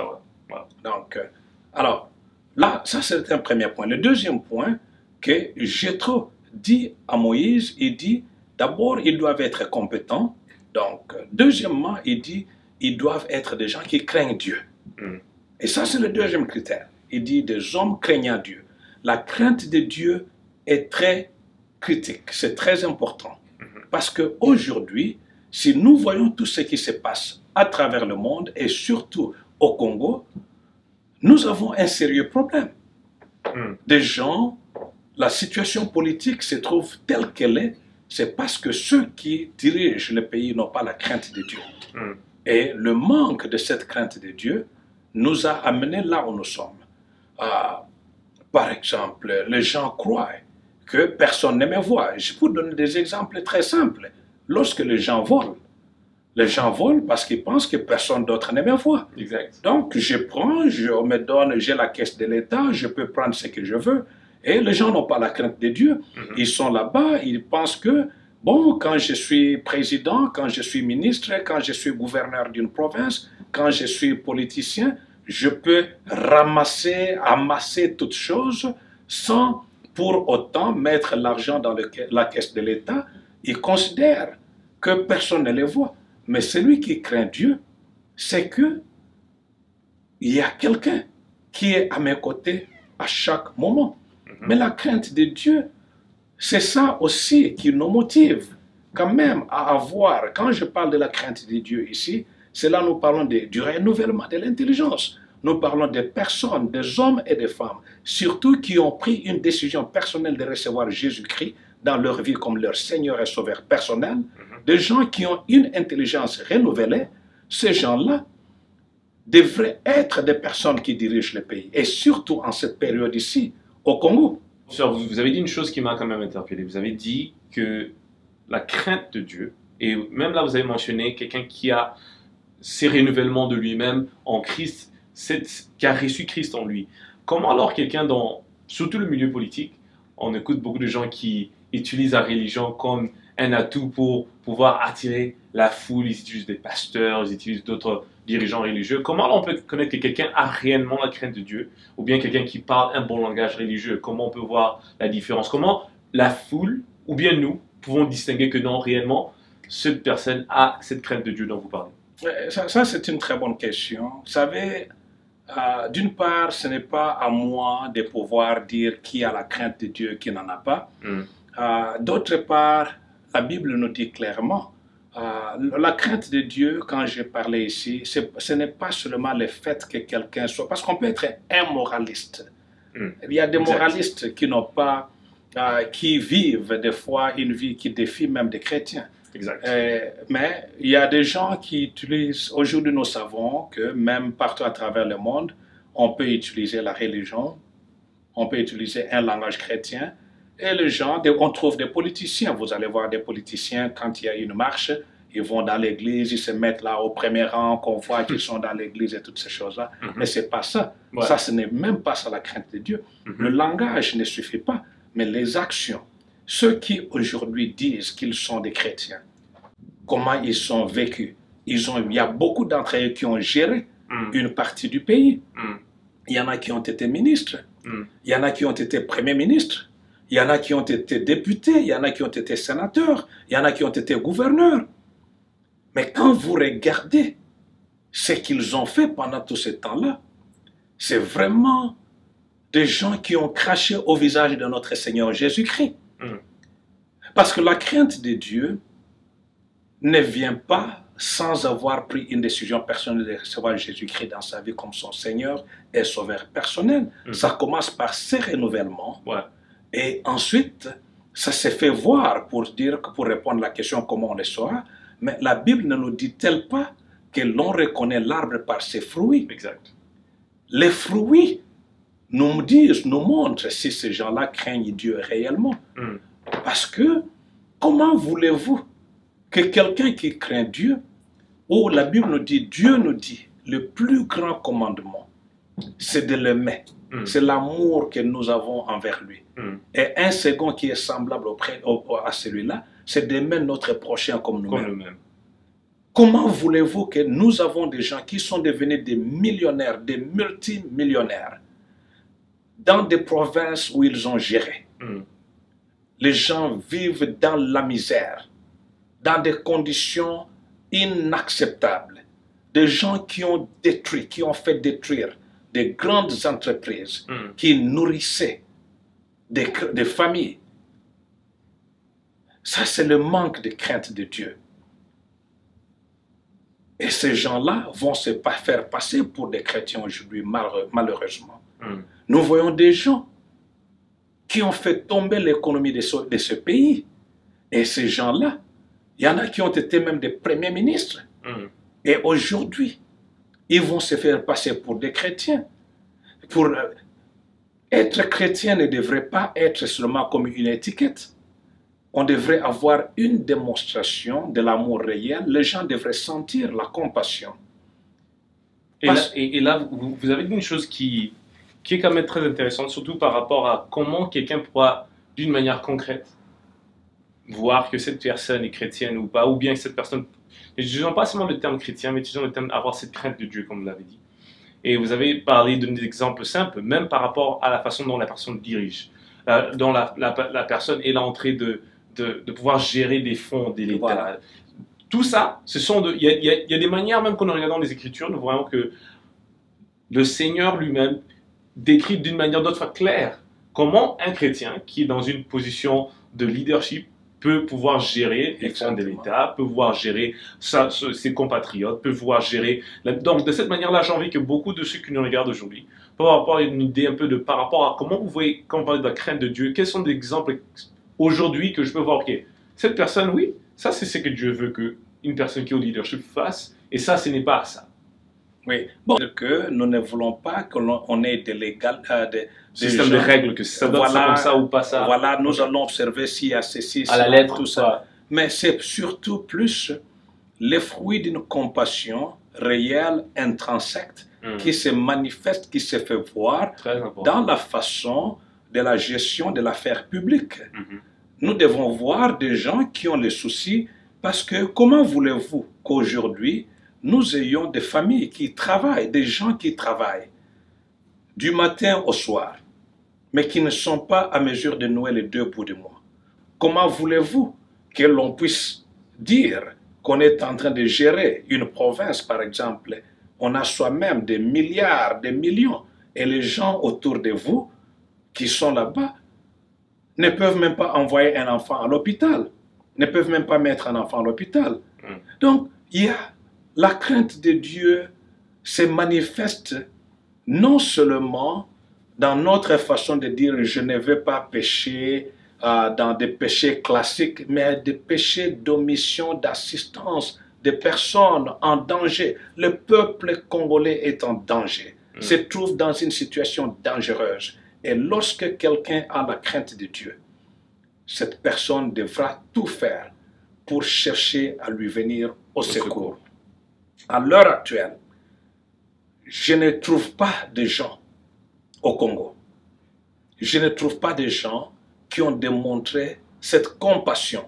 ouais. Donc, alors, là, ça c'est un premier point. Le deuxième point, que Jéthro dit à Moïse, il dit, d'abord, ils doivent être compétents. Donc, deuxièmement, il dit, ils doivent être des gens qui craignent Dieu. Mm. Et ça, c'est le deuxième critère. Il dit des hommes craignant Dieu. La crainte de Dieu est très critique, c'est très important. Parce qu'aujourd'hui, si nous voyons tout ce qui se passe à travers le monde et surtout au Congo, nous avons un sérieux problème. Des gens, la situation politique se trouve telle qu'elle est, c'est parce que ceux qui dirigent le pays n'ont pas la crainte de Dieu. Et le manque de cette crainte de Dieu nous a amenés là où nous sommes. Par exemple, les gens croient que personne ne me voit. Je peux donner des exemples très simples. Lorsque les gens volent parce qu'ils pensent que personne d'autre ne me voit. Exact. Donc, je prends, je me donne, j'ai la caisse de l'État, je peux prendre ce que je veux. Et les gens n'ont pas la crainte de Dieu. Ils sont là-bas, ils pensent que, bon, quand je suis président, quand je suis ministre, quand je suis gouverneur d'une province, quand je suis politicien, je peux amasser toutes choses sans pour autant mettre l'argent dans la caisse de l'État. Ils considèrent que personne ne les voit. Mais celui qui craint Dieu, c'est que il y a quelqu'un qui est à mes côtés à chaque moment. Mais la crainte de Dieu, c'est ça aussi qui nous motive quand même à avoir, quand je parle de la crainte de Dieu ici, c'est là nous parlons du renouvellement de l'intelligence. Nous parlons des personnes, des hommes et des femmes, surtout qui ont pris une décision personnelle de recevoir Jésus-Christ dans leur vie comme leur Seigneur et Sauveur personnel, des gens qui ont une intelligence renouvelée. Ces gens-là devraient être des personnes qui dirigent le pays, et surtout en cette période ici, au Congo. Vous avez dit une chose qui m'a quand même interpellé. Vous avez dit que la crainte de Dieu, et même là vous avez mentionné quelqu'un qui a ces renouvellements de lui-même en Christ, qui a reçu Christ en lui. Comment alors quelqu'un dans, surtout le milieu politique, on écoute beaucoup de gens qui utilisent la religion comme un atout pour pouvoir attirer la foule, ils utilisent des pasteurs, ils utilisent d'autres dirigeants religieux. Comment on peut connaître que quelqu'un a réellement la crainte de Dieu, ou bien quelqu'un qui parle un bon langage religieux? Comment on peut voir la différence? Comment la foule, ou bien nous, pouvons distinguer que non, réellement, cette personne a cette crainte de Dieu dont vous parlez? Ça c'est une très bonne question. Vous savez, d'une part, ce n'est pas à moi de pouvoir dire qui a la crainte de Dieu, qui n'en a pas. D'autre part, la Bible nous dit clairement, la crainte de Dieu, quand j'ai parlé ici, ce n'est pas seulement le fait que quelqu'un soit... Parce qu'on peut être un moraliste. Il y a des moralistes qui n'ont pas... qui vivent des fois une vie qui défie même des chrétiens. Mais il y a des gens qui utilisent... Aujourd'hui, nous savons que même partout à travers le monde, on peut utiliser la religion, on peut utiliser un langage chrétien. Et les gens, on trouve des politiciens. Vous allez voir des politiciens, quand il y a une marche, ils vont dans l'église, ils se mettent là au premier rang, qu'on voit qu'ils sont dans l'église et toutes ces choses-là. Mais ce n'est pas ça. Ça, ce n'est même pas ça la crainte de Dieu. Le langage ne suffit pas, mais les actions. Ceux qui aujourd'hui disent qu'ils sont des chrétiens, comment ils sont vécus. Il y a beaucoup d'entre eux qui ont géré une partie du pays. Il y en a qui ont été ministres. Il y en a qui ont été premiers ministres. Il y en a qui ont été députés, il y en a qui ont été sénateurs, il y en a qui ont été gouverneurs. Mais quand vous regardez ce qu'ils ont fait pendant tout ce temps-là, c'est vraiment des gens qui ont craché au visage de notre Seigneur Jésus-Christ. Parce que la crainte de Dieu ne vient pas sans avoir pris une décision personnelle de recevoir Jésus-Christ dans sa vie comme son Seigneur et Sauveur personnel. Ça commence par ces renouvellements. Et ensuite, ça s'est fait voir pour répondre à la question comment on le saura. Mais la Bible ne nous dit-elle pas que l'on reconnaît l'arbre par ses fruits? Les fruits nous disent, nous montrent si ces gens-là craignent Dieu réellement. Parce que, comment voulez-vous que quelqu'un qui craint Dieu, où la Bible nous dit, Dieu nous dit, le plus grand commandement, c'est de l'aimer. C'est l'amour que nous avons envers lui. Et un second qui est semblable à celui-là, c'est d'aimer notre prochain comme nous-mêmes. Comment voulez-vous que nous avons des gens qui sont devenus des millionnaires, des multimillionnaires, dans des provinces où ils ont géré? Les gens vivent dans la misère, dans des conditions inacceptables. Des gens qui ont détruit, qui ont fait détruire des grandes entreprises qui nourrissaient des familles. Ça, c'est le manque de crainte de Dieu. Et ces gens-là vont se faire passer pour des chrétiens aujourd'hui, malheureusement. Nous voyons des gens qui ont fait tomber l'économie de ce pays. Et ces gens-là, il y en a qui ont été même des premiers ministres. Et aujourd'hui, ils vont se faire passer pour des chrétiens. Être chrétien ne devrait pas être seulement comme une étiquette. On devrait avoir une démonstration de l'amour réel. Les gens devraient sentir la compassion. Et là, vous avez dit une chose qui est quand même très intéressante, surtout par rapport à comment quelqu'un pourra, d'une manière concrète, voir que cette personne est chrétienne ou pas, ou bien que cette personne... Et je n'utilise pas seulement le terme chrétien, mais utilisons le terme avoir cette crainte de Dieu, comme vous l'avez dit. Et vous avez parlé d'un exemple simple, même par rapport à la façon dont la personne dirige, dont la personne est l'entrée de pouvoir gérer des fonds de l'État. Voilà. Tout ça, il y a des manières, même quand on regarde dans les Écritures, nous voyons que le Seigneur lui-même décrit d'une manière d'autre fois claire comment un chrétien qui est dans une position de leadership peut pouvoir gérer les fonds de l'État, peut pouvoir gérer ses compatriotes, peut pouvoir gérer... Donc, de cette manière-là, j'ai envie que beaucoup de ceux qui nous regardent aujourd'hui peuvent avoir une idée un peu par rapport à comment vous voyez, quand on parle de la crainte de Dieu, quels sont des exemples aujourd'hui que je peux voir, ok, cette personne, oui, ça c'est ce que Dieu veut qu'une personne qui est au leadership fasse, et ça, ce n'est pas ça. Oui, bon, que nous ne voulons pas qu'on ait des système de règles, que ça doit être comme ça ou pas ça. Voilà, nous allons observer s'il y a ceci, à la lettre, tout ça. Mais c'est surtout plus les fruits d'une compassion réelle, intrinsèque, qui se manifeste, qui se fait voir dans la façon de la gestion de l'affaire publique. Nous devons voir des gens qui ont les soucis, parce que comment voulez-vous qu'aujourd'hui, nous ayons des familles qui travaillent, des gens qui travaillent du matin au soir, mais qui ne sont pas à mesure de nouer les 2 bouts du mois? Comment voulez-vous que l'on puisse dire qu'on est en train de gérer une province, par exemple? On a soi-même des milliards, des millions, et les gens autour de vous qui sont là-bas ne peuvent même pas envoyer un enfant à l'hôpital, ne peuvent même pas mettre un enfant à l'hôpital. Donc, il y a la crainte de Dieu se manifeste non seulement dans notre façon de dire « je ne vais pas pécher », dans des péchés classiques, mais des péchés d'omission, d'assistance, des personnes en danger. Le peuple congolais est en danger, se trouve dans une situation dangereuse. Et lorsque quelqu'un a la crainte de Dieu, cette personne devra tout faire pour chercher à lui venir au secours. À l'heure actuelle, je ne trouve pas de gens au Congo. Je ne trouve pas de gens qui ont démontré cette compassion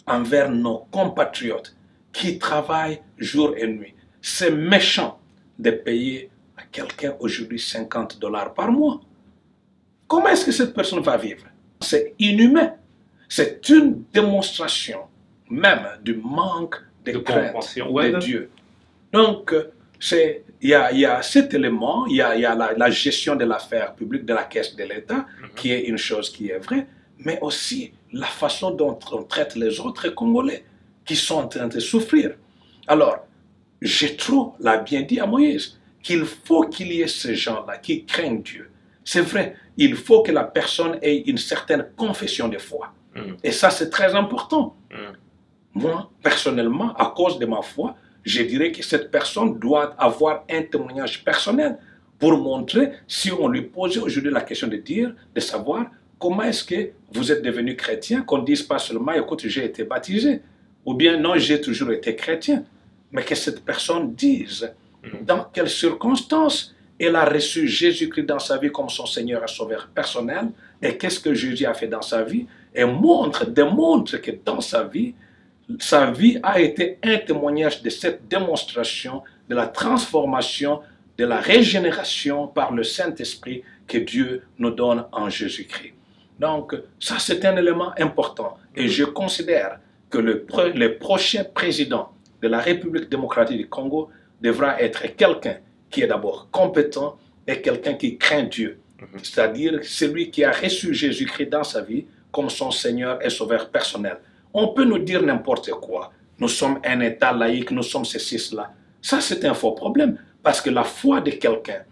envers nos compatriotes qui travaillent jour et nuit. C'est méchant de payer à quelqu'un aujourd'hui $50 par mois. Comment est-ce que cette personne va vivre? C'est inhumain. C'est une démonstration même du manque de crainte de Dieu. Donc, il y a cet élément, il y a la gestion de l'affaire publique, de la caisse de l'État, qui est une chose qui est vraie, mais aussi la façon dont on traite les autres Congolais qui sont en train de souffrir. Alors, Jéthro l'a bien dit à Moïse, qu'il faut qu'il y ait ces gens-là qui craignent Dieu. C'est vrai, il faut que la personne ait une certaine confession de foi. Et ça, c'est très important. Moi, personnellement, à cause de ma foi, je dirais que cette personne doit avoir un témoignage personnel pour montrer, si on lui posait aujourd'hui la question de savoir comment est-ce que vous êtes devenu chrétien, qu'on ne dise pas seulement, écoute, j'ai été baptisé, ou bien non, j'ai toujours été chrétien, mais que cette personne dise dans quelles circonstances elle a reçu Jésus-Christ dans sa vie comme son Seigneur et Sauveur personnel, et qu'est-ce que Jésus a fait dans sa vie, et démontre que dans sa vie, sa vie a été un témoignage de cette démonstration de la transformation, de la régénération par le Saint-Esprit que Dieu nous donne en Jésus-Christ. Donc, ça c'est un élément important. Et je considère que le prochain président de la République démocratique du Congo devra être quelqu'un qui est d'abord compétent et quelqu'un qui craint Dieu. C'est-à-dire celui qui a reçu Jésus-Christ dans sa vie comme son Seigneur et Sauveur personnel. On peut nous dire n'importe quoi. Nous sommes un État laïque, nous sommes ceci, cela. Ça, c'est un faux problème. Parce que la foi de quelqu'un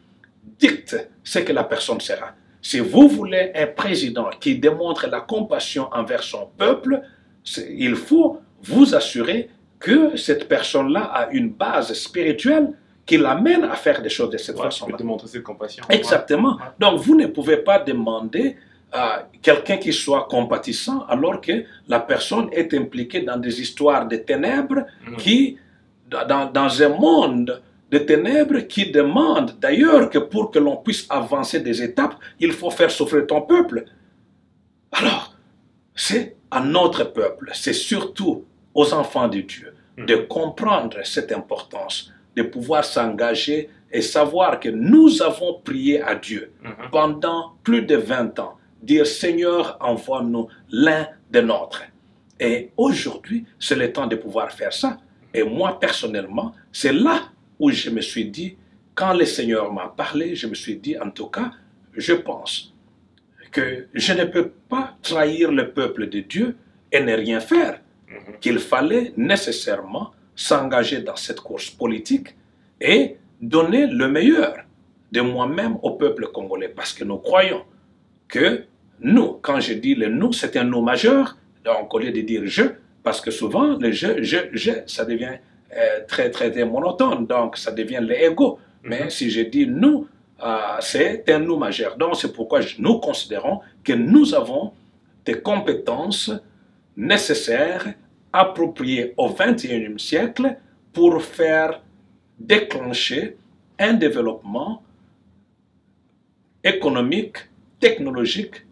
dicte ce que la personne sera. Si vous voulez un président qui démontre la compassion envers son peuple, il faut vous assurer que cette personne-là a une base spirituelle qui l'amène à faire des choses de cette façon-là. Démontrer cette compassion. Exactement. Donc, vous ne pouvez pas demander à quelqu'un qui soit compatissant alors que la personne est impliquée dans des histoires de ténèbres qui, dans un monde de ténèbres qui demande d'ailleurs que pour que l'on puisse avancer des étapes, il faut faire souffrir ton peuple. Alors, c'est à notre peuple, c'est surtout aux enfants de Dieu de comprendre cette importance, de pouvoir s'engager et savoir que nous avons prié à Dieu pendant plus de 20 ans, dire Seigneur, envoie-nous l'un des nôtres. Et aujourd'hui, c'est le temps de pouvoir faire ça. Et moi, personnellement, c'est là où je me suis dit, quand le Seigneur m'a parlé, je me suis dit, en tout cas, je pense que je ne peux pas trahir le peuple de Dieu et ne rien faire. Qu'il fallait nécessairement s'engager dans cette course politique et donner le meilleur de moi-même au peuple congolais. Parce que nous croyons que nous, quand je dis le nous, c'est un nous majeur, donc au lieu de dire je, parce que souvent le je, ça devient très monotone, donc ça devient l'ego. Mais si je dis nous, c'est un nous majeur. Donc c'est pourquoi nous considérons que nous avons des compétences nécessaires, appropriées au XXIe siècle pour faire déclencher un développement économique, technologique,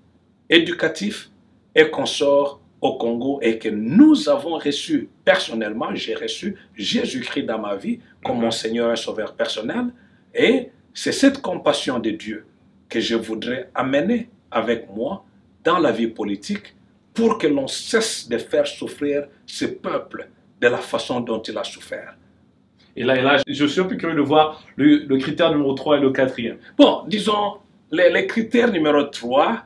éducatif et consort au Congo et que nous avons reçu personnellement, j'ai reçu Jésus-Christ dans ma vie comme mon Seigneur et Sauveur personnel et c'est cette compassion de Dieu que je voudrais amener avec moi dans la vie politique pour que l'on cesse de faire souffrir ce peuple de la façon dont il a souffert. Et là, je suis un peu curieux de voir le critère numéro 3 et le 4e. Bon, disons, les critères numéro 3